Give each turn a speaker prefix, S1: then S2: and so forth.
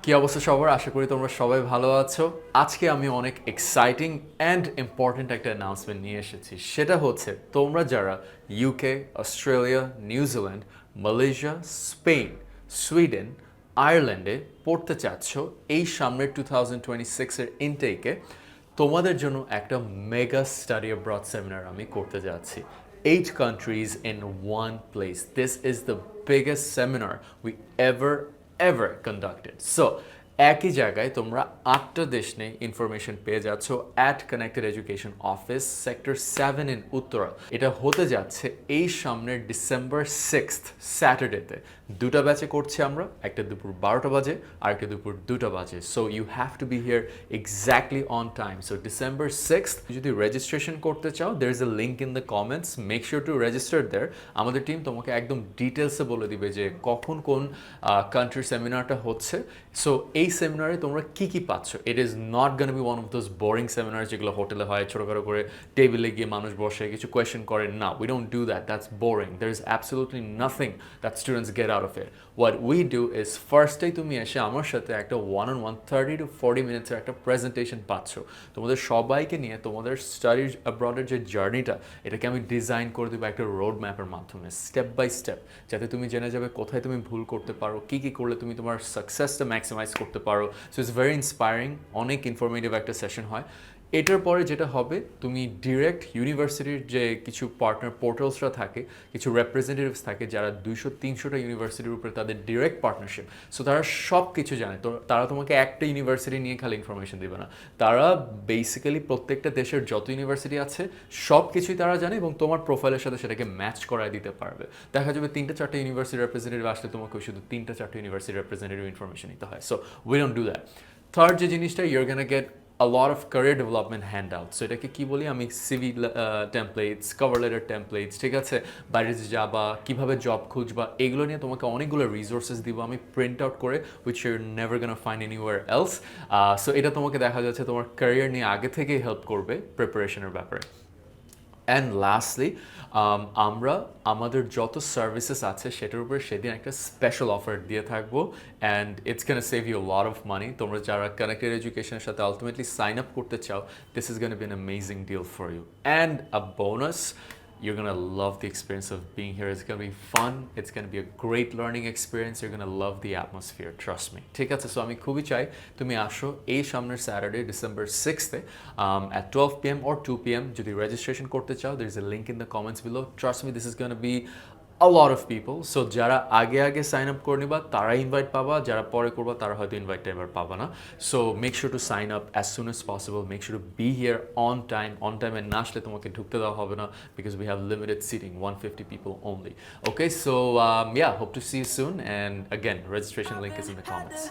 S1: কি অবস্থা সবার? আশা করি তোমরা সবাই ভালো আছো। আজকে আমি অনেক এক্সাইটিং অ্যান্ড ইম্পর্ট্যান্ট একটা অ্যানাউন্সমেন্ট নিয়ে এসেছি। সেটা হচ্ছে তোমরা যারা UK, Australia, New Zealand, Malaysia, Spain, Sweden, আয়ারল্যান্ডে পড়তে চাচ্ছ এই সামনের 2026-এর ইনটেকে, তোমাদের জন্য একটা মেগা স্টাডি অ্যাব্রড সেমিনার আমি করতে যাচ্ছি। 8 countries in one place. This is the biggest seminar we ever conducted. So, একই জায়গায় তোমরা 8টা দেশ নিয়ে ইনফরমেশন পেয়ে যাচ্ছ at connected education office sector 7 in Uttara. এটা হতে যাচ্ছে এই সামনের ডিসেম্বর 6th স্যাটারডেতে। দুটা ব্যাচে করছি আমরা, একটা দুপুর 12টা বাজে আর একটা দুপুর 2টা বাজে। So you have to be here exactly on time. So December 6th যদি রেজিস্ট্রেশন করতে চাও, there is a link in the comments, make sure to register there. আমাদের টিম তোমাকে একদম ডিটেলসে বলে দিবে যে কখন কোন কান্ট্রির সেমিনারটা হচ্ছে। সো এই সেমিনারে তোমরা কি কি পাচ্ছ। ইট ইজ নট গান B one of those boring seminar যেগুলো হোটেলে হয়, ছোটোখাটো করে টেবিলে গিয়ে মানুষ বসে কিছু কোয়েশ্চেন করে। না, we don't do that, that's boring. There is absolutely nothing that students get out of it. What we do is ফার্স্টেই তুমি এসে আমার সাথে একটা 1-on-1 30 to 40 মিনিটসের একটা প্রেজেন্টেশন পাচ্ছ। তোমাদের সবাইকে নিয়ে তোমাদের স্টাডি অ্যাব্রডের যে জার্নিটা, এটাকে আমি ডিজাইন করে দেবো একটা রোড ম্যাপের মাধ্যমে, স্টেপ বাই স্টেপ, যাতে তুমি জেনে যাবে কোথায় তুমি ভুল করতে পারো, কী কী করলে তুমি তোমার সাকসেসটা ম্যাক্সিমাইজ করতে পারো। সো ইটস ভেরি ইন্সপায়ারিং, অনেক ইনফরমেটিভ একটা সেশন হয়। এটার পরে যেটা হবে, তুমি ডিরেক্ট ইউনিভার্সিটির যে কিছু পার্টনার পোর্টালসরা থাকে, কিছু রিপ্রেজেন্টেটিভস থাকে যারা 200-300টা ইউনিভার্সিটির উপরে তাদের ডিরেক্ট পার্টনারশিপ। সো তারা সব কিছু জানে। তো তারা তোমাকে একটা ইউনিভার্সিটি নিয়ে খালি ইনফরমেশন দেবে না, তারা বেসিক্যালি প্রত্যেকটা দেশের যত ইউনিভার্সিটি আছে সব কিছুই তারা জানে এবং তোমার প্রোফাইলের সাথে সেটাকে ম্যাচ করায় দিতে পারবে। দেখা যাবে 3-4টা ইউনিভার্সিটি রিপ্রেজেন্টেটিভ আসলে তোমাকে শুধু 3-4টা ইউনিভার্সিটি রিপ্রেজেন্টেটিভ ইনফরমেশন নিতে হয়। So we don't do that. Third যে জিনিসটা, your gonna gate a lot of career development handouts. So এটাকে কি বলি আমি, CV templates, cover letter templates, ঠিক আছে, বাইরে যাবা, কীভাবে জব খুঁজবা, এগুলো নিয়ে তোমাকে অনেকগুলো রিসোর্সেস দিব আমি প্রিন্ট আউট করে, which your never gonna find anywhere else. So এটা তোমাকে দেখা যাচ্ছে তোমার ক্যারিয়ার নিয়ে আগে থেকেই হেল্প করবে প্রিপারেশনের ব্যাপারে। অ্যান্ড লাস্টলি, আমরা আমাদের যত সার্ভিসেস আছে সেটার উপরে সেদিন একটা স্পেশাল অফার দিয়ে থাকবো, and it's can save you lot of money. তোমরা যারা কানেক্টেড এডুকেশনের সাথে আলটিমেটলি সাইন আপ করতে চাও, this is gonna be an amazing deal for you. And a bonus, you're gonna love the experience of being here. It's gonna be fun. It's gonna be a great learning experience. You're gonna love the atmosphere. Trust me. ঠিক আছে, so আমি খুবই চাই তুমি আসো এই সামনের Saturday December 6th at 12 p.m. or 2 p.m. যদি রেজিস্ট্রেশন করতে চাও, there is a link in the comments below. Trust me, this is gonna be a lot of people. So যারা আগে সাইন আপ করে নিবা তারা ইনভাইট পাবা, যারা পরে করবা তারা হয়তো ইনভাইটটা এবার পাবা না। So make sure to sign up as soon as possible. Make sure to be here on টাইমে না আসলে তোমাকে ঢুকতে দেওয়া হবে না, because we have limited seating, 150 people only. Okay, so yeah, hope to see you soon, and again, registration link is in the comments.